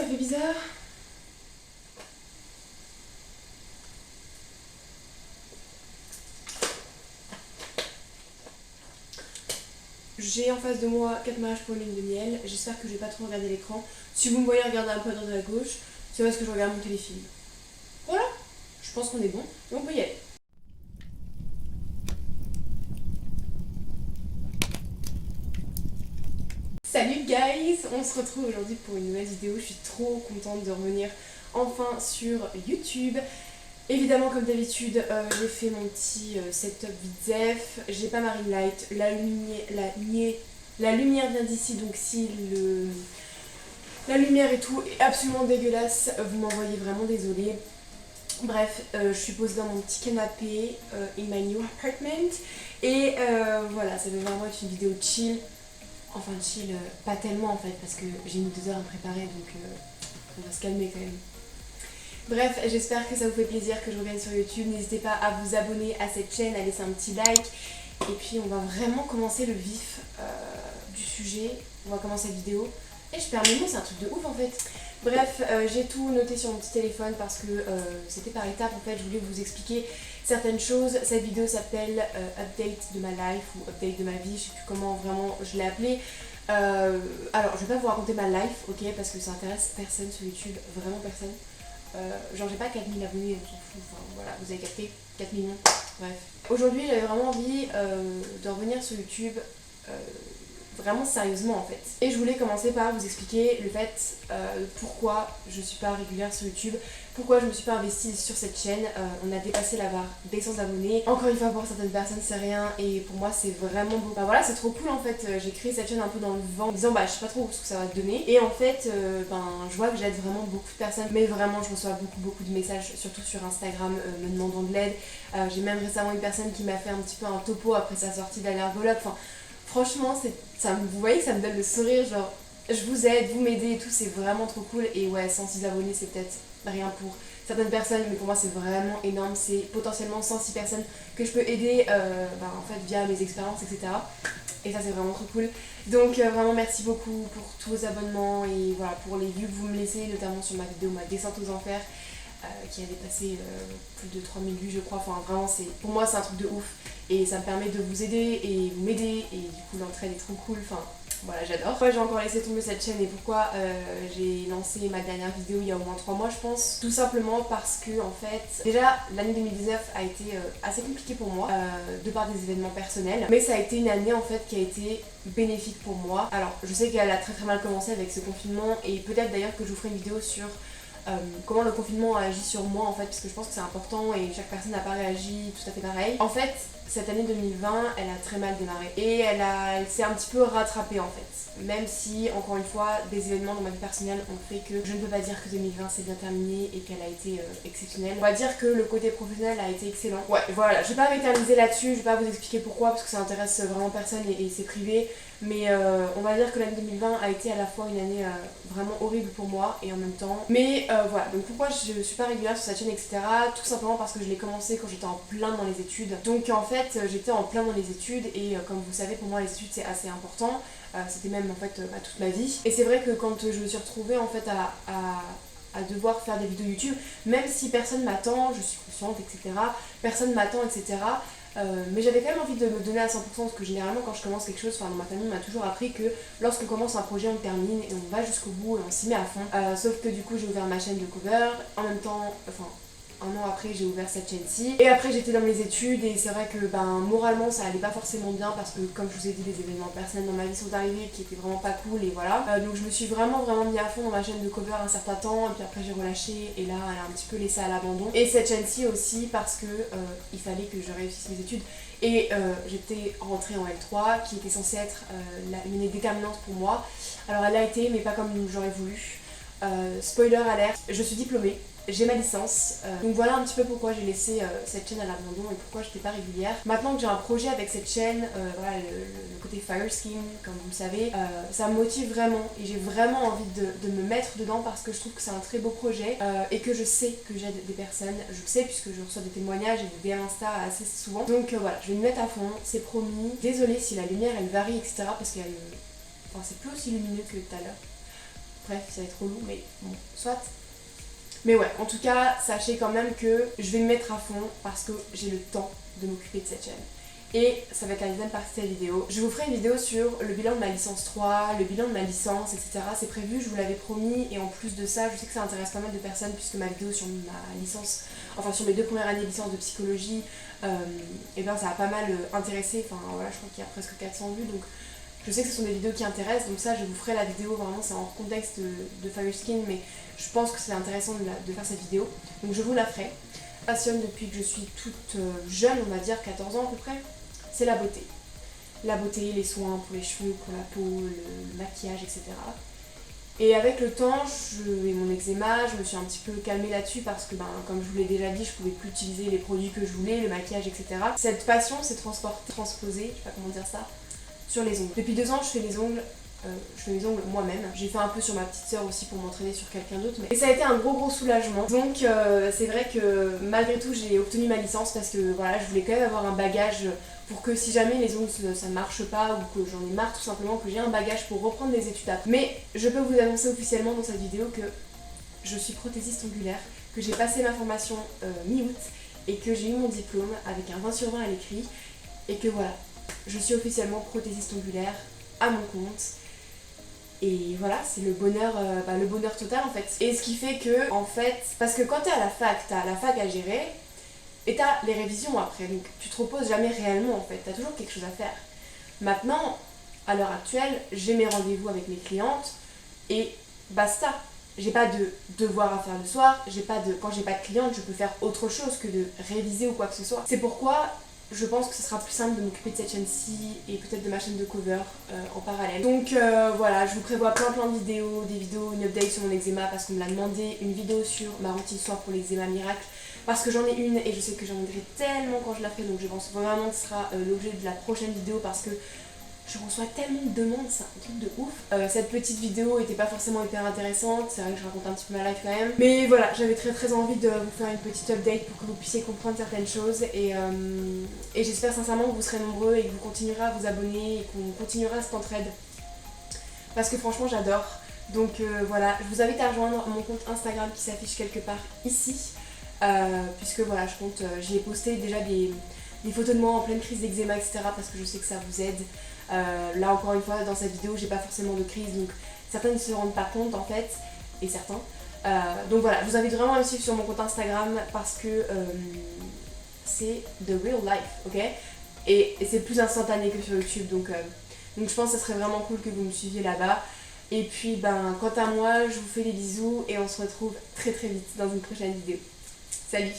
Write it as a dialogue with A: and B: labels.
A: fait bizarre. J'ai en face de moi 4 mariages pour une lune de miel. J'espère que je vais pas trop regarder l'écran. Si vous me voyez regarder un peu à droite et à gauche, c'est parce que je regarde mon téléfilm. Voilà, je pense qu'on est bon, et on peut y aller. Salut guys, on se retrouve aujourd'hui pour une nouvelle vidéo. Je suis trop contente de revenir enfin sur YouTube. Évidemment, comme d'habitude, j'ai fait mon petit setup Vidzef. J'ai pas ma ring light, la lumière vient d'ici, donc si la lumière et tout est absolument dégueulasse, vous m'en voyez vraiment désolée. Bref, je suis posée dans mon petit canapé in my new apartment. Et voilà, ça va vraiment être une vidéo chill. Enfin chill, pas tellement en fait, parce que j'ai mis 2 heures à me préparer, donc on va se calmer quand même. Bref, j'espère que ça vous fait plaisir que je revienne sur YouTube. N'hésitez pas à vous abonner à cette chaîne, à laisser un petit like. Et puis on va vraiment commencer le vif du sujet. On va commencer la vidéo. Et je perds mes mots, c'est un truc de ouf en fait. Bref, j'ai tout noté sur mon petit téléphone parce que c'était par étapes en fait. Je voulais vous expliquer certaines choses. Cette vidéo s'appelle Update de ma life ou Update de ma vie. Je sais plus comment vraiment je l'ai appelée. Alors, je vais pas vous raconter ma life, ok, parce que ça intéresse personne sur YouTube, vraiment personne. Genre j'ai pas 4000 abonnés, on s'en fout, enfin voilà, vous avez capté, 4 millions, bref. Aujourd'hui j'avais vraiment envie de revenir sur YouTube vraiment sérieusement en fait. Et je voulais commencer par vous expliquer le fait pourquoi je suis pas régulière sur YouTube, pourquoi je me suis pas investie sur cette chaîne. On a dépassé la barre des 100 abonnés. Encore une fois, pour certaines personnes c'est rien et pour moi c'est vraiment beau. Bah voilà, c'est trop cool en fait. J'ai créé cette chaîne un peu dans le vent en me disant bah je sais pas trop ce que ça va donner. Et en fait je vois que j'aide vraiment beaucoup de personnes, mais vraiment je reçois beaucoup de messages, surtout sur Instagram me demandant de l'aide. J'ai même récemment une personne qui m'a fait un petit peu un topo après sa sortie d'allergologue. Enfin, franchement, vous voyez que ça me donne le sourire, genre je vous aide, vous m'aidez et tout, c'est vraiment trop cool. Et ouais, 106 abonnés c'est peut-être rien pour certaines personnes, mais pour moi c'est vraiment énorme. C'est potentiellement 106 personnes que je peux aider en fait via mes expériences, etc. Et ça c'est vraiment trop cool. Donc vraiment merci beaucoup pour tous vos abonnements et voilà pour les vues que vous me laissez, notamment sur ma vidéo ma descente aux enfers. Qui a dépassé plus de 3000 vues je crois, enfin vraiment pour moi c'est un truc de ouf et ça me permet de vous aider et vous m'aider et du coup l'entraide est trop cool, enfin voilà j'adore. Pourquoi j'ai encore laissé tomber cette chaîne et pourquoi j'ai lancé ma dernière vidéo il y a au moins 3 mois je pense, tout simplement parce que en fait déjà l'année 2019 a été assez compliquée pour moi de par des événements personnels, mais ça a été une année en fait qui a été bénéfique pour moi. Alors je sais qu'elle a très mal commencé avec ce confinement et peut-être d'ailleurs que je vous ferai une vidéo sur comment le confinement a agi sur moi en fait, parce que je pense que c'est important et chaque personne n'a pas réagi tout à fait pareil. En fait, cette année 2020, elle a très mal démarré et elle s'est un petit peu rattrapée en fait. Même si, encore une fois, des événements dans ma vie personnelle ont fait que je ne peux pas dire que 2020 s'est bien terminé et qu'elle a été exceptionnelle. On va dire que le côté professionnel a été excellent. Ouais, voilà, je vais pas m'éterniser là-dessus, je vais pas vous expliquer pourquoi parce que ça intéresse vraiment personne et c'est privé. Mais on va dire que l'année 2020 a été à la fois une année vraiment horrible pour moi et en même temps. Mais voilà, donc pourquoi je suis pas régulière sur cette chaîne, etc. Tout simplement parce que je l'ai commencé quand j'étais en plein dans les études. Donc en fait, j'étais en plein dans les études et comme vous savez, pour moi les études c'est assez important. C'était même en fait toute ma vie. Et c'est vrai que quand je me suis retrouvée en fait à devoir faire des vidéos YouTube, même si personne m'attend, je suis consciente, etc. Personne m'attend, etc. Mais j'avais quand même envie de me donner à 100% parce que généralement quand je commence quelque chose, dans ma famille on m'a toujours appris que lorsqu'on commence un projet on le termine et on va jusqu'au bout et on s'y met à fond. Sauf que du coup j'ai ouvert ma chaîne de cover, en même temps, un an après j'ai ouvert cette chaîne-ci et après j'étais dans mes études et c'est vrai que moralement ça allait pas forcément bien parce que comme je vous ai dit les événements personnels dans ma vie sont arrivés qui étaient vraiment pas cool et voilà. Donc je me suis vraiment mis à fond dans ma chaîne de cover un certain temps et puis après j'ai relâché et là elle a un petit peu laissé à l'abandon. Et cette chaîne-ci aussi parce que il fallait que je réussisse mes études et j'étais rentrée en L3 qui était censée être une année déterminante pour moi. Alors elle l'a été mais pas comme j'aurais voulu. Spoiler alert, je suis diplômée. J'ai ma licence, donc voilà un petit peu pourquoi j'ai laissé cette chaîne à l'abandon et pourquoi j'étais pas régulière. Maintenant que j'ai un projet avec cette chaîne, voilà, le côté fire scheme, comme vous le savez, ça me motive vraiment et j'ai vraiment envie de me mettre dedans parce que je trouve que c'est un très beau projet et que je sais que j'aide des personnes, je le sais puisque je reçois des témoignages et des DM Insta assez souvent. Donc voilà, je vais me mettre à fond, c'est promis. Désolée si la lumière elle varie, etc. parce qu'il y a c'est plus aussi lumineux que tout à l'heure. bref, ça va être relou, mais bon, soit. Mais ouais, en tout cas, sachez quand même que je vais me mettre à fond parce que j'ai le temps de m'occuper de cette chaîne. Et ça va être la deuxième partie de la vidéo. Je vous ferai une vidéo sur le bilan de ma licence 3, le bilan de ma licence, etc. C'est prévu, je vous l'avais promis. Et en plus de ça, je sais que ça intéresse pas mal de personnes puisque ma vidéo sur ma licence, enfin sur mes 2 premières années de licence de psychologie, et ben ça a pas mal intéressé. Enfin voilà, je crois qu'il y a presque 400 vues. Donc je sais que ce sont des vidéos qui intéressent. Donc ça, je vous ferai la vidéo, vraiment c'est en contexte de Fire Skin. Mais je pense que c'est intéressant de faire cette vidéo. Donc je vous la ferai. Passionne depuis que je suis toute jeune, on va dire 14 ans à peu près. C'est la beauté. La beauté, les soins pour les cheveux, pour la peau, le maquillage, etc. Et avec le temps, et mon eczéma, je me suis un petit peu calmée là-dessus parce que, comme je vous l'ai déjà dit, je pouvais plus utiliser les produits que je voulais, le maquillage, etc. Cette passion s'est transposée, je sais pas comment dire ça, sur les ongles. Depuis 2 ans, je fais les ongles moi-même. J'ai fait un peu sur ma petite sœur aussi pour m'entraîner sur quelqu'un d'autre. Et ça a été un gros soulagement. Donc c'est vrai que malgré tout, j'ai obtenu ma licence parce que voilà, je voulais quand même avoir un bagage pour que si jamais les ongles ça ne marche pas ou que j'en ai marre tout simplement, que j'ai un bagage pour reprendre des études après. Mais je peux vous annoncer officiellement dans cette vidéo que je suis prothésiste ongulaire, que j'ai passé ma formation mi-août et que j'ai eu mon diplôme avec un 20 sur 20 à l'écrit et que voilà, je suis officiellement prothésiste ongulaire à mon compte. Et voilà, c'est le bonheur total en fait. Et ce qui fait que, en fait, parce que quand t'es à la fac, t'as la fac à gérer et t'as les révisions après. Donc tu te reposes jamais réellement en fait, t'as toujours quelque chose à faire. Maintenant, à l'heure actuelle, j'ai mes rendez-vous avec mes clientes et basta. J'ai pas de devoir à faire le soir, quand j'ai pas de cliente, je peux faire autre chose que de réviser ou quoi que ce soit. C'est pourquoi je pense que ce sera plus simple de m'occuper de cette chaîne-ci et peut-être de ma chaîne de cover en parallèle. Donc voilà, je vous prévois plein de vidéos, une update sur mon eczéma parce qu'on me l'a demandé, une vidéo sur ma routine soir pour l'eczéma miracle parce que j'en ai une et je sais que j'en aiderai tellement quand je la ferai, donc je pense vraiment que ce sera l'objet de la prochaine vidéo parce que je reçois tellement de demandes, c'est un truc de ouf. Cette petite vidéo était pas forcément hyper intéressante, c'est vrai que je raconte un petit peu ma life quand même. Mais voilà, j'avais très envie de vous faire une petite update pour que vous puissiez comprendre certaines choses. Et j'espère sincèrement que vous serez nombreux et que vous continuerez à vous abonner et qu'on continuera cette entraide. Parce que franchement j'adore. Donc voilà, je vous invite à rejoindre mon compte Instagram qui s'affiche quelque part ici. Puisque voilà, j'y ai posté déjà des photos de moi en pleine crise d'eczéma, etc. parce que je sais que ça vous aide. Là encore une fois dans cette vidéo j'ai pas forcément de crise donc certains ne se rendent pas compte en fait et certains donc voilà, je vous invite vraiment à me suivre sur mon compte Instagram parce que c'est the real life, ok, et c'est plus instantané que sur YouTube donc je pense que ça serait vraiment cool que vous me suiviez là-bas. Et puis quant à moi je vous fais des bisous et on se retrouve très vite dans une prochaine vidéo. Salut.